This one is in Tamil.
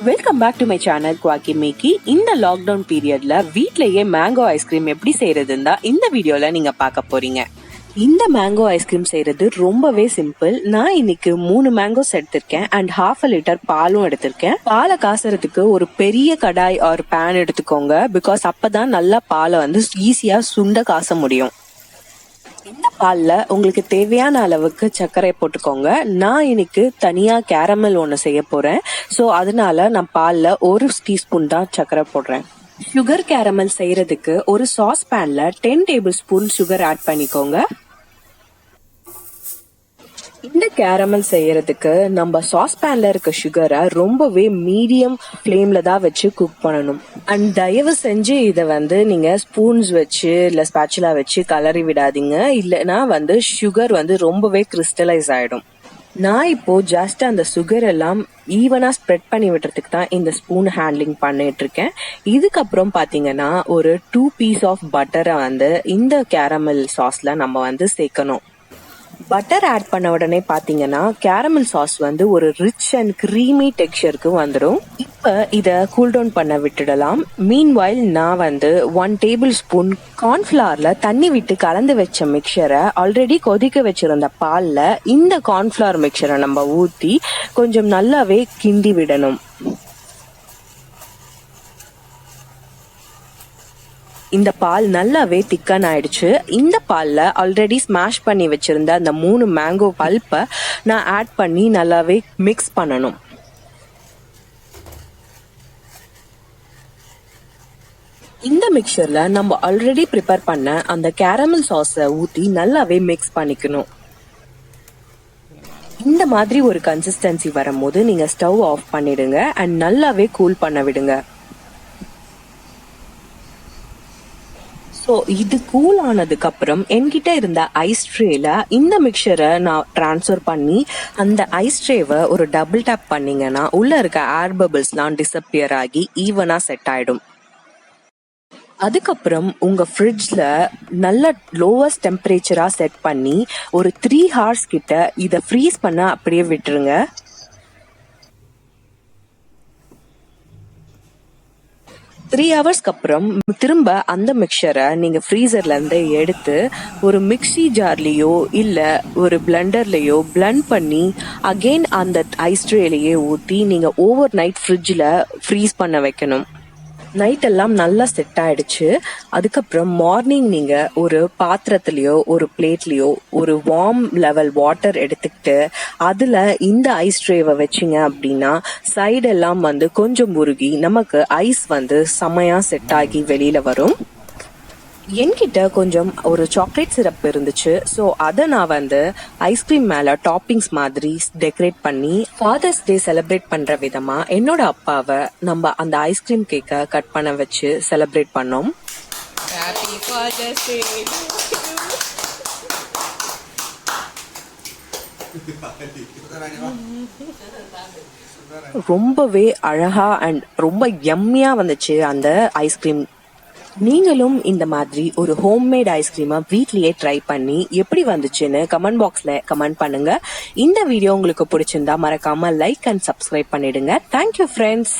Welcome back to my channel குவாக்கி மேக்கி. இந்த லாக்டவுன் பீரியட்ல வீட்லயே மேங்கோ ஐஸ்கிரீம் எப்படி செய்யறதுன்னு தான் இந்த வீடியோல நீங்க பார்க்க போறீங்க. இந்த மேங்கோ ஐஸ்கிரீம் செய்யறது ரொம்பவே சிம்பிள். நான் இன்னைக்கு 3 மேங்கோஸ் எடுத்திருக்கேன் அண்ட் 1/2 லிட்டர் பாலும் எடுத்திருக்கேன். பாலை காசுறதுக்கு ஒரு பெரிய கடாய் ஒரு பேன் எடுத்துக்கோங்க. பிகாஸ் அப்பதான் நல்லா பாலை ஈஸியா சுண்ட காச முடியும். இந்த பால்ல உங்களுக்கு தேவையான அளவுக்கு சர்க்கரை போட்டுக்கோங்க. நான் இன்னைக்கு தனியா கேரமல் ஒண்ணு செய்ய போறேன். சோ அதனால நான் பால்ல 1 டீஸ்பூன் தான் சர்க்கரை போடுறேன். சுகர் கேரமல் செய்யறதுக்கு ஒரு சாஸ் பேன்ல 10 டேபிள் ஸ்பூன் சுகர் ஆட் பண்ணிக்கோங்க. இந்த கேரமல் செய்யறதுக்கு நம்ம சாஸ் பேன்ல இருக்க சுகரை ரொம்பவே மீடியம் ஃபிளேம்ல தான் வச்சு குக் பண்ணணும். அண்ட் தயவு செஞ்சு இதை நீங்க ஸ்பூன்ஸ் வச்சு இல்ல ஸ்பேச்சுலா வச்சு கலரி விடாதீங்க. இல்லைன்னா சுகர் ரொம்பவே கிறிஸ்டலைஸ் ஆயிடும். நான் இப்போ ஜஸ்ட் அந்த சுகர் எல்லாம் ஈவனா ஸ்ப்ரெட் பண்ணி விடுறதுக்கு தான் இந்த ஸ்பூன் ஹேண்ட்லிங் பண்ணிட்டு இருக்கேன். இதுக்கப்புறம் பாத்தீங்கன்னா ஒரு 2 பீஸ் ஆஃப் பட்டரை இந்த கேரமல் சாஸ்ல நம்ம சேர்க்கணும். பட்டர் ஆட் பண்ண உடனே பாத்தீங்கன்னா கேரமல் சாஸ் ஒரு ரிச் அண்ட் கிரீமி டெக்ஸ்சருக்கு வந்துடும். இப்ப இத கூல் டவுன் பண்ண விட்டுடலாம். மீன்வைல் நான் 1 டேபிள் ஸ்பூன் கார்ன்ஃபிளவர்ல தண்ணி விட்டு கலந்து வச்ச மிக்சரை ஆல்ரெடி கொதிக்க வச்சிருந்த பால்ல இந்த கார்ன்ஃபிளவர் மிக்சரை நம்ம ஊத்தி கொஞ்சம் நல்லாவே கிண்டி விடணும். இந்த பால் நல்லாவே திக்கன் ஆயிடுச்சு. இந்த பால்ல ஆல்ரெடி ஸ்மாஷ் பண்ணி வச்சிருந்த அந்த 3 மேங்கோ பல்ப்பை நான் ஆட் பண்ணி நல்லாவே மிக்ஸ் பண்ணணும். இந்த மிக்சர்ல நம்ம ஆல்ரெடி ப்ரிப்பேர் பண்ண அந்த கேரமல் சாஸை ஊத்தி நல்லாவே மிக்ஸ் பண்ணிக்கணும். இந்த மாதிரி ஒரு கன்சிஸ்டன்சி வரும்போது நீங்க ஸ்டவ் ஆஃப் பண்ணிடுங்க அண்ட் நல்லாவே கூல் பண்ண விடுங்க. ஸோ இது கூல் ஆனதுக்கு அப்புறம் என்கிட்ட இருந்த ஐஸ் ட்ரேல இந்த மிக்சரை நான் டிரான்ஸ்ஃபர் பண்ணி அந்த ஐஸ் ட்ரேவை ஒரு டபுள் டேப் பண்ணீங்கன்னா உள்ள இருக்க ஏர் பபிள்ஸ்லாம் டிஸப்பியர் ஆகி ஈவனா செட் ஆயிடும். அதுக்கப்புறம் உங்க ஃப்ரிட்ஜ்ல நல்ல லோவஸ்ட் டெம்பரேச்சரா செட் பண்ணி ஒரு 3 ஹவர்ஸ் கிட்ட இதை ஃப்ரீஸ் பண்ண அப்படியே விட்டுருங்க. த்ரீ ஹவர்ஸ்க்கு அப்புறம் திரும்ப அந்த மிக்சரை நீங்க ஃப்ரீசர்ல இருந்து எடுத்து ஒரு மிக்சி ஜார்லயோ இல்ல ஒரு பிளெண்டர்லயோ பிளெண்ட் பண்ணி அகெயின் அந்த ஐஸ் ட்ரேலயே ஊத்தி நீங்க ஓவர் நைட் ஃப்ரிட்ஜ்ல ஃப்ரீஸ் பண்ண வைக்கணும். நைட் எல்லாம் நல்லா செட் ஆயிடுச்சு. அதுக்கப்புறம் மார்னிங் நீங்க ஒரு பாத்திரத்திலயோ ஒரு பிளேட்லயோ ஒரு வார்ம் லெவல் வாட்டர் எடுத்துக்கிட்டு அதுல இந்த ஐஸ் ட்ரேவை வச்சிங்க அப்படின்னா சைடு எல்லாம் கொஞ்சம் உருகி நமக்கு ஐஸ் செமையா செட் ஆகி வெளியில வரும். என்கிட்ட கொஞ்சம் ஒரு சாக்லேட் சிரப் இருந்துச்சு. ஸோ அதை நான் ஐஸ்கிரீம் மேல டாப்பிங்ஸ் மாதிரி டெக்கரேட் பண்ணி ஃபாதர்ஸ் டே செலிப்ரேட் பண்ற விதமா என்னோட அப்பாவை நம்ம அந்த ஐஸ்கிரீம் கேக்கை கட் பண்ண வச்சு செலிப்ரேட் பண்ணோம். ரொம்பவே அழகா அண்ட் ரொம்ப யம்மியா வந்துச்சு அந்த ஐஸ்கிரீம். நீங்களும் இந்த மாதிரி ஒரு ஹோம்மேட் ஐஸ்கிரீமை வீட்லயே ட்ரை பண்ணி எப்படி வந்துச்சுன்னு கமெண்ட் பாக்ஸ்ல கமெண்ட் பண்ணுங்க. இந்த வீடியோ உங்களுக்கு பிடிச்சிருந்தா மறக்காம லைக் அண்ட் சப்ஸ்கிரைப் பண்ணிடுங்க. Thank you friends.